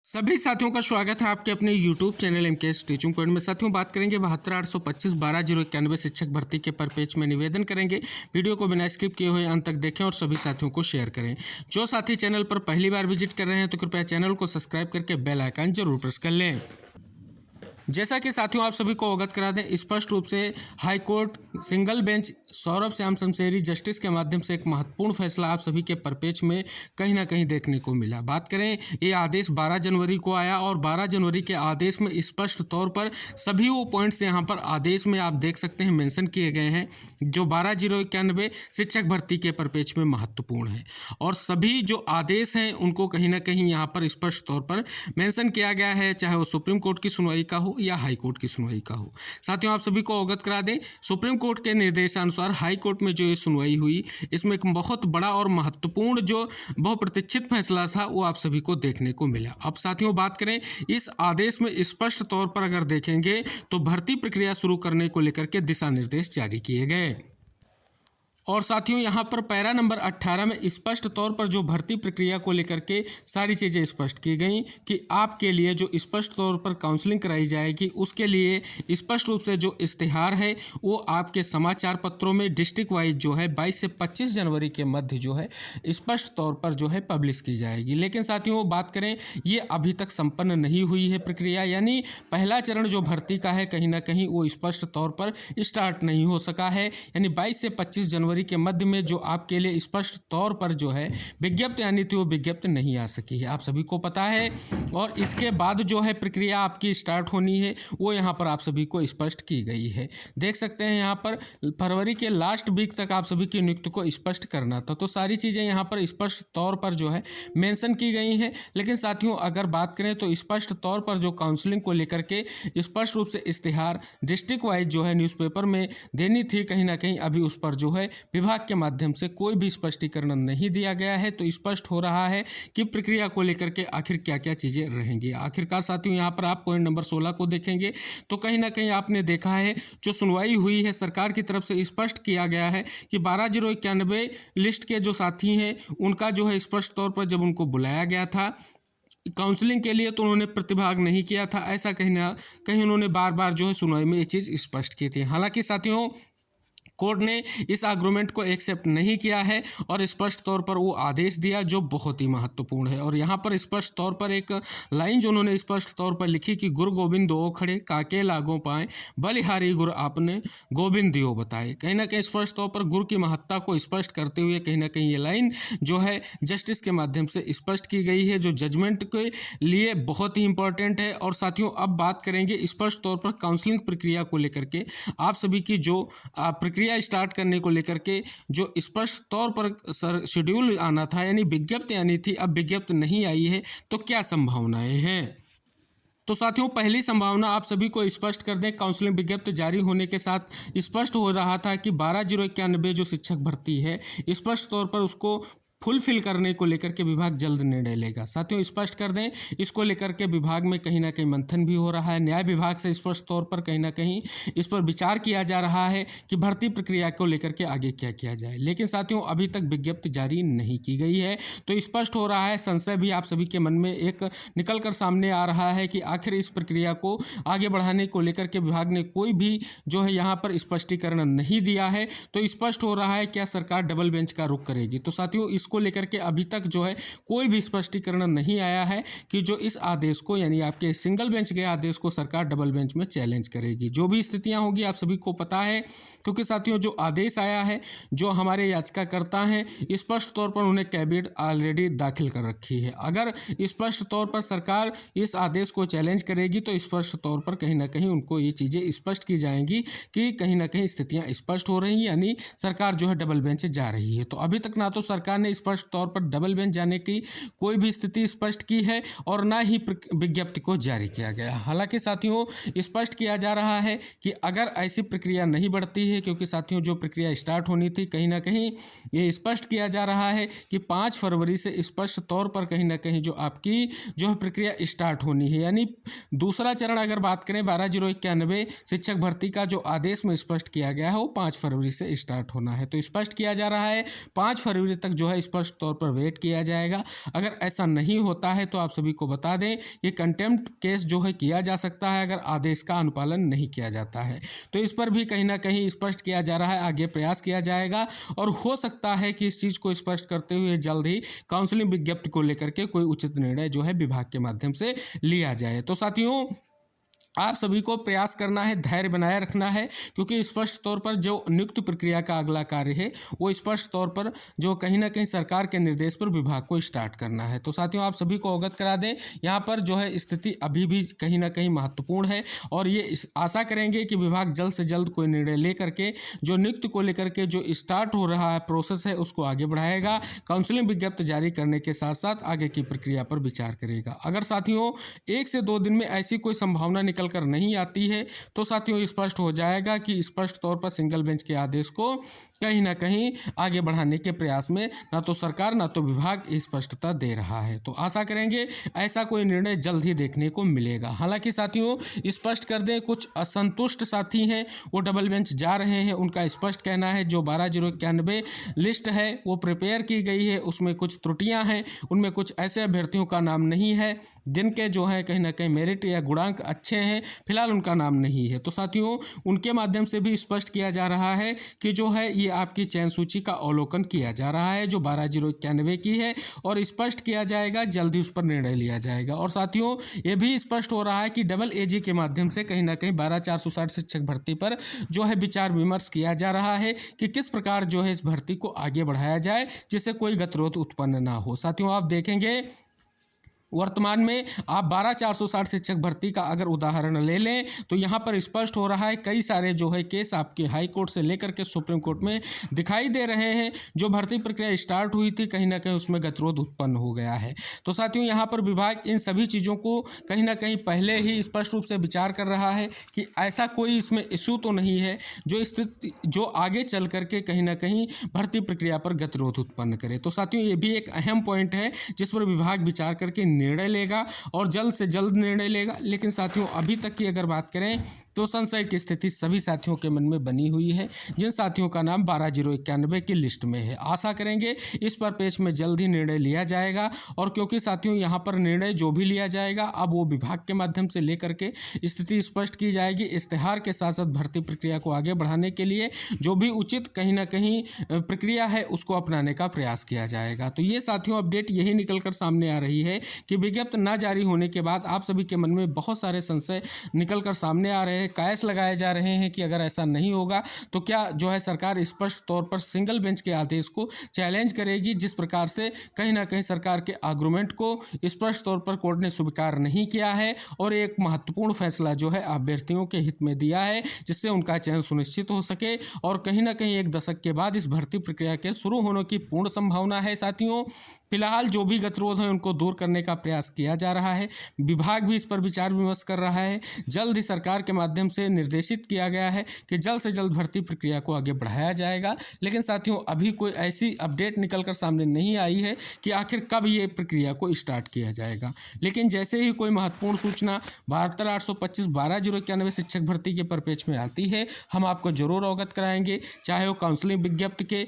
सभी साथियों का स्वागत है आपके अपने YouTube channel MKS teaching point में। साथियों बात करेंगे 72,825,12,091 शिक्षक भर्ती के पर पेज में निवेदन करेंगे। वीडियो को बिना स्किप किए हुए अंत तक देखें और सभी साथियों को शेयर करें। जो साथी चैनल पर पहली बार विजिट कर रहे हैं तो कृपया चैनल को सब्सक्राइब करके बेल आइकन जरूर प्रेस कर लें। जैसा कि साथियों आप सभी को अवगत करा दें, स्पष्ट रूप से high court single bench Saurabh Shyam Shamsheri justice के माध्यम से एक महत्वपूर्ण फैसला आप सभी के परपेच में कहीं ना कहीं देखने को मिला। बात करें, ये आदेश 12 जनवरी को आया और 12 जनवरी के आदेश में स्पष्ट तौर पर सभी वो पॉइंट्स यहाँ पर आदेश में आप देख सकते हैं मेंशन किए गए हैं जो 12,091 शिक्षक भर्ती के परपेच में महत्वपूर्ण है। और सभी जो आदेश हैं उनको कहीं ना कहीं यहाँ पर स्पष्ट तौर पर मेंशन किया गया है, चाहे वो सुप्रीम कोर्ट की सुनवाई का हो या हाई कोर्ट की सुनवाई का हो। साथियों आप सभी को अवगत करा दें, सुप्रीम कोर्ट के निर्देशानुसार हाई कोर्ट में जो ये सुनवाई हुई, इसमें एक बहुत बड़ा और महत्वपूर्ण जो बहुप्रतीक्षित फैसला था वो आप सभी को देखने को मिला। अब साथियों बात करें, इस आदेश में स्पष्ट तौर पर अगर देखेंगे तो भर्ती प्रक्रिया शुरू करने को लेकर के दिशा निर्देश जारी किए गए। और साथियों यहाँ पर पैरा नंबर 18 में स्पष्ट तौर पर जो भर्ती प्रक्रिया को लेकर के सारी चीज़ें स्पष्ट की गई कि आपके लिए जो स्पष्ट तौर पर काउंसलिंग कराई जाएगी उसके लिए स्पष्ट रूप से जो इश्तिहार है वो आपके समाचार पत्रों में डिस्ट्रिक्ट वाइज जो है 22 से 25 जनवरी के मध्य जो है स्पष्ट तौर पर जो है पब्लिश की जाएगी। लेकिन साथियों बात करें, ये अभी तक संपन्न नहीं हुई है प्रक्रिया, यानी पहला चरण जो भर्ती का है कहीं ना कहीं वो स्पष्ट तौर पर स्टार्ट नहीं हो सका है। यानी 22 से 25 जनवरी के मध्य में जो आपके लिए स्पष्ट तौर पर जो है विज्ञप्ति आनी थी वो विज्ञप्ति नहीं आ सकी है, आप सभी को पता है। और इसके बाद जो है प्रक्रिया आपकी स्टार्ट होनी है वो यहाँ पर आप सभी को स्पष्ट की गई है। देख सकते हैं यहाँ पर फरवरी के लास्ट वीक तक आप सभी की नियुक्ति को स्पष्ट करना था, तो सारी चीज़ें यहाँ पर स्पष्ट तौर पर जो है मेंशन की गई हैं। लेकिन साथियों अगर बात करें तो स्पष्ट तौर पर जो काउंसलिंग को लेकर के स्पष्ट रूप से इश्तिहार डिस्ट्रिक्ट वाइज जो है न्यूज़पेपर में देनी थी, कहीं ना कहीं अभी उस पर जो है विभाग के माध्यम से कोई भी स्पष्टीकरण नहीं दिया गया है। तो स्पष्ट हो रहा है कि प्रक्रिया को लेकर के आखिर क्या क्या चीज़ें रहेंगी। आखिरकार साथियों यहाँ पर आप पॉइंट नंबर 16 को देखेंगे तो कहीं ना कहीं आपने देखा है जो सुनवाई हुई है सरकार की तरफ से स्पष्ट किया गया है कि 12,091 लिस्ट के जो साथी हैं उनका जो है स्पष्ट तौर पर जब उनको बुलाया गया था काउंसलिंग के लिए तो उन्होंने प्रतिभाग नहीं किया था, ऐसा कहीं ना कहीं उन्होंने बार बार जो है सुनवाई में ये चीज़ स्पष्ट की थी। हालांकि साथियों कोर्ट ने इस आर्गुमेंट को एक्सेप्ट नहीं किया है और स्पष्ट तौर पर वो आदेश दिया जो बहुत ही महत्वपूर्ण है। और यहाँ पर स्पष्ट तौर पर एक लाइन जो उन्होंने स्पष्ट तौर पर लिखी कि गुरु गोविंद दो खड़े काके लागों पाए बलिहारी गुरु आपने गोविंद दियो बताए। कहीं ना कहीं स्पष्ट तौर पर गुरु की महत्ता को स्पष्ट करते हुए कहीं ना कहीं ये लाइन जो है जस्टिस के माध्यम से स्पष्ट की गई है, जो जजमेंट के लिए बहुत ही इंपॉर्टेंट है। और साथियों अब बात करेंगे स्पष्ट तौर पर काउंसलिंग प्रक्रिया को लेकर के आप सभी की जो प्रक्रिया स्टार्ट करने को लेकर के जो स्पष्ट तौर पर शेड्यूल आना था यानी विज्ञप्ति आनी थी, अब विज्ञप्ति नहीं आई है, तो क्या संभावनाएं हैं। तो साथियों पहली संभावना आप सभी को स्पष्ट कर दें, काउंसलिंग विज्ञप्ति जारी होने के साथ स्पष्ट हो रहा था कि 12,091 जो शिक्षक भर्ती है स्पष्ट तौर पर उसको फुलफिल करने को लेकर के विभाग जल्द निर्णय लेगा। साथियों स्पष्ट कर दें, इसको लेकर के विभाग में कहीं ना कहीं मंथन भी हो रहा है। न्याय विभाग से स्पष्ट तौर पर कहीं ना कहीं इस पर विचार किया जा रहा है कि भर्ती प्रक्रिया को लेकर के आगे क्या किया जाए। लेकिन साथियों अभी तक विज्ञप्ति जारी नहीं की गई है, तो स्पष्ट हो रहा है, संशय भी आप सभी के मन में एक निकल कर सामने आ रहा है कि आखिर इस प्रक्रिया को आगे बढ़ाने को लेकर के विभाग ने कोई भी जो है यहाँ पर स्पष्टीकरण नहीं दिया है। तो स्पष्ट हो रहा है क्या सरकार डबल बेंच का रुख करेगी। तो साथियों इसको लेकर के अभी तक जो है कोई भी स्पष्टीकरण नहीं आया है कि जो इस आदेश को यानी आपके सिंगल बेंच के आदेश को सरकार डबल बेंच में चैलेंज करेगी। जो भी स्थितियां होगी आप सभी को पता है, क्योंकि साथियों जो आदेश आया है जो हमारे याचिकाकर्ता हैं स्पष्ट तौर पर उन्हें कैबिनेट ऑलरेडी दाखिल कर रखी है। अगर स्पष्ट तौर पर सरकार इस आदेश को चैलेंज करेगी तो स्पष्ट तौर पर कहीं ना कहीं उनको ये चीज़ें स्पष्ट की जाएंगी कि कहीं ना कहीं स्थितियां स्पष्ट हो रही हैं, यानी सरकार जो है डबल बेंच जा रही है। तो अभी तक ना तो सरकार ने स्पष्ट तौर पर डबल बेंच जाने की कोई भी स्थिति स्पष्ट की है और ना ही विज्ञप्ति को जारी किया गया। हालांकि साथियों स्पष्ट किया जा रहा है कि अगर ऐसी प्रक्रिया नहीं बढ़ती है, क्योंकि साथियों जो प्रक्रिया स्टार्ट होनी थी कहीं ना कहीं ये स्पष्ट किया जा रहा है कि 5 फरवरी से स्पष्ट तौर पर कहीं ना कहीं जो आपकी जो है प्रक्रिया स्टार्ट होनी है। यानी दूसरा चरण अगर बात करें 12,091 शिक्षक भर्ती का जो आदेश में स्पष्ट किया गया है वो 5 फरवरी से स्टार्ट होना है। तो स्पष्ट किया जा रहा है 5 फरवरी तक जो है स्पष्ट तौर पर वेट किया जाएगा। अगर ऐसा नहीं होता है तो आप सभी को बता दें कि कंटेम्प्ट केस जो है किया जा सकता है अगर आदेश का अनुपालन नहीं किया जाता है। तो इस पर भी कहीं ना कहीं स्पष्ट किया जा रहा है, आगे प्रयास किया जाएगा और हो सकता है कि इस चीज़ को स्पष्ट करते हुए जल्द ही काउंसलिंग विज्ञप्ति को लेकर के कोई उचित निर्णय जो है विभाग के माध्यम से लिया जाए। तो साथियों, आप सभी को प्रयास करना है, धैर्य बनाए रखना है, क्योंकि स्पष्ट तौर पर जो नियुक्ति प्रक्रिया का अगला कार्य है वो स्पष्ट तौर पर जो कहीं ना कहीं सरकार के निर्देश पर विभाग को स्टार्ट करना है। तो साथियों, आप सभी को अवगत करा दें, यहाँ पर जो है स्थिति अभी भी कहीं ना कहीं महत्वपूर्ण है और ये आशा करेंगे कि विभाग जल्द से जल्द कोई निर्णय लेकर के जो नियुक्ति को लेकर के जो स्टार्ट हो रहा है प्रोसेस है उसको आगे बढ़ाएगा, काउंसलिंग विज्ञप्ति जारी करने के साथ साथ आगे की प्रक्रिया पर विचार करेगा। अगर साथियों 1 से 2 दिन में ऐसी कोई संभावना निकल कर नहीं आती है तो साथियों स्पष्ट हो जाएगा कि स्पष्ट तौर पर सिंगल बेंच के आदेश को कहीं ना कहीं आगे बढ़ाने के प्रयास में ना तो सरकार ना तो विभाग स्पष्टता दे रहा है। तो आशा करेंगे ऐसा कोई निर्णय जल्द ही देखने को मिलेगा। हालांकि साथियों स्पष्ट कर दें, कुछ असंतुष्ट साथी हैं वो डबल बेंच जा रहे हैं। उनका स्पष्ट कहना है जो 12,091 लिस्ट है वो प्रिपेयर की गई है, उसमें कुछ त्रुटियां हैं, उनमें कुछ ऐसे अभ्यर्थियों का नाम नहीं है जिनके जो है कहीं ना कहीं मेरिट या गुणांक अच्छे हैं, फिलहाल उनका नाम नहीं है। तो साथियों उनके माध्यम से भी स्पष्ट किया जा रहा है कि जो है ये आपकी चयन सूची का अवलोकन किया जा रहा है जो 12,091 की है और स्पष्ट किया जाएगा, जल्दी उस पर निर्णय लिया जाएगा। और साथियों ये भी स्पष्ट हो रहा है कि डबल एजी के माध्यम से कहीं ना कहीं 12,460 शिक्षक भर्ती पर जो है विचार विमर्श किया जा रहा है कि किस प्रकार जो है इस भर्ती को आगे बढ़ाया जाए जिससे कोई गतिरोध उत्पन्न ना हो। साथियों आप देखेंगे वर्तमान में आप 12,460 शिक्षक भर्ती का अगर उदाहरण ले लें तो यहाँ पर स्पष्ट हो रहा है कई सारे जो है केस आपके हाई कोर्ट से लेकर के सुप्रीम कोर्ट में दिखाई दे रहे हैं। जो भर्ती प्रक्रिया स्टार्ट हुई थी कहीं ना कहीं उसमें गतिरोध उत्पन्न हो गया है। तो साथियों यहाँ पर विभाग इन सभी चीज़ों को कहीं ना कहीं पहले ही स्पष्ट रूप से विचार कर रहा है कि ऐसा कोई इसमें इशू तो नहीं है जो स्थिति जो आगे चल करके कहीं ना कहीं भर्ती प्रक्रिया पर गतिरोध उत्पन्न करे। तो साथियों ये भी एक अहम पॉइंट है जिस पर विभाग विचार करके निर्णय लेगा और जल्द से जल्द निर्णय लेगा। लेकिन साथियों अभी तक की अगर बात करें तो संशय की स्थिति सभी साथियों के मन में बनी हुई है जिन साथियों का नाम 12,091 की लिस्ट में है। आशा करेंगे इस पर पेच में जल्द ही निर्णय लिया जाएगा और क्योंकि साथियों यहाँ पर निर्णय जो भी लिया जाएगा अब वो विभाग के माध्यम से लेकर के स्थिति स्पष्ट की जाएगी। इश्तेहार के साथ साथ भर्ती प्रक्रिया को आगे बढ़ाने के लिए जो भी उचित कहीं ना कहीं प्रक्रिया है उसको अपनाने का प्रयास किया जाएगा। तो ये साथियों अपडेट यही निकल कर सामने आ रही है कि विज्ञप्ति न जारी होने के बाद आप सभी के मन में बहुत सारे संशय निकल कर सामने आ रहे हैं, कयास लगाए जा रहे हैं कि अगर ऐसा नहीं होगा तो क्या जो है सरकार स्पष्ट तौर पर सिंगल बेंच के आदेश को चैलेंज करेगी। जिस प्रकार से कहीं ना कहीं सरकार के आर्गुमेंट को स्पष्ट तौर पर कोर्ट ने स्वीकार नहीं किया है और एक महत्वपूर्ण फैसला जो है अभ्यर्थियों के हित में दिया है जिससे उनका चयन सुनिश्चित हो सके और कहीं ना कहीं 1 दशक के बाद इस भर्ती प्रक्रिया के शुरू होने की पूर्ण संभावना है। साथियों फिलहाल जो भी गतिरोध है उनको दूर करने का प्रयास किया जा रहा है, विभाग भी इस पर विचार विमर्श कर रहा है। जल्द ही सरकार के माध्यम से निर्देशित किया गया है कि जल्द से जल्द भर्ती प्रक्रिया को आगे बढ़ाया जाएगा। लेकिन साथियों अभी कोई ऐसी अपडेट निकलकर सामने नहीं आई है कि आखिर कब ये प्रक्रिया को स्टार्ट किया जाएगा। लेकिन जैसे ही कोई महत्वपूर्ण सूचना 72,825 12,091 शिक्षक भर्ती के परपेच में आती है हम आपको जरूर अवगत कराएंगे, चाहे वो काउंसलिंग विज्ञप्ति के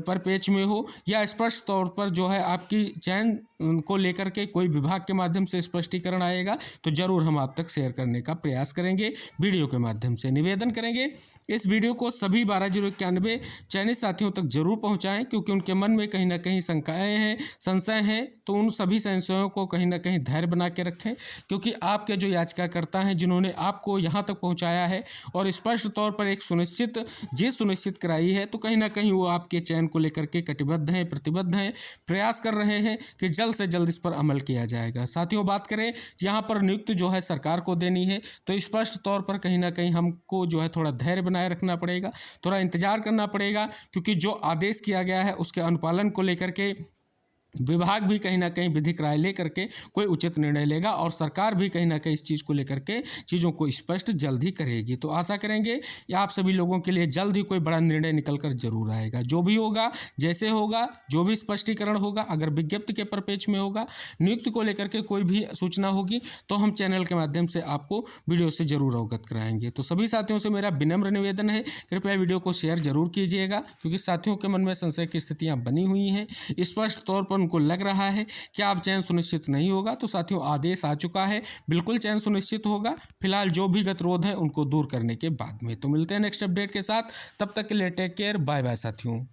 परपेच में हो या स्पष्ट तौर पर जो है आपकी चयन को लेकर के कोई विभाग के माध्यम से स्पष्टीकरण आएगा तो जरूर हम आप तक शेयर करने का प्रयास करेंगे। वीडियो के माध्यम से निवेदन करेंगे इस वीडियो को सभी 12,091 चयनित साथियों तक जरूर पहुंचाएं क्योंकि उनके मन में कहीं ना कहीं शंकाएं हैं, संशय हैं। तो उन सभी संशयों को कहीं ना कहीं धैर्य बना के रखें क्योंकि आपके जो याचिकाकर्ता हैं जिन्होंने आपको यहाँ तक पहुँचाया है और स्पष्ट तौर पर एक सुनिश्चित जीत सुनिश्चित कराई है तो कहीं ना कहीं वो आपके चयन को लेकर के कटिबद्ध हैं, प्रतिबद्ध हैं, प्रयास कर रहे हैं कि जल्द से जल्द इस पर अमल किया जाएगा। साथियों बात करें यहाँ पर नियुक्ति जो है सरकार को देनी है तो स्पष्ट तौर पर कहीं ना कहीं हमको जो है थोड़ा धैर्य बनाए रखना पड़ेगा, थोड़ा इंतजार करना पड़ेगा क्योंकि जो आदेश किया गया है उसके अनुपालन को लेकर के विभाग भी कहीं ना कहीं विधिक राय लेकर के कोई उचित निर्णय लेगा और सरकार भी कहीं ना कहीं इस चीज़ को लेकर के चीज़ों को स्पष्ट जल्द ही करेगी। तो आशा करेंगे कि आप सभी लोगों के लिए जल्द ही कोई बड़ा निर्णय निकल कर जरूर आएगा। जो भी होगा, जैसे होगा, जो भी स्पष्टीकरण होगा, अगर विज्ञप्ति के परिपेक्ष में होगा, नियुक्ति को लेकर के कोई भी सूचना होगी तो हम चैनल के माध्यम से आपको वीडियो से जरूर अवगत कराएंगे। तो सभी साथियों से मेरा विनम्र निवेदन है, कृपया वीडियो को शेयर जरूर कीजिएगा, क्योंकि साथियों के मन में संशय की स्थितियां बनी हुई हैं। स्पष्ट तौर पर उनको लग रहा है कि आप चयन सुनिश्चित नहीं होगा। तो साथियों, आदेश आ चुका है, बिल्कुल चयन सुनिश्चित होगा। फिलहाल जो भी गतिरोध है उनको दूर करने के बाद में। तो मिलते हैं नेक्स्ट अपडेट के साथ, तब तक के लिए टेक केयर, बाय बाय साथियों।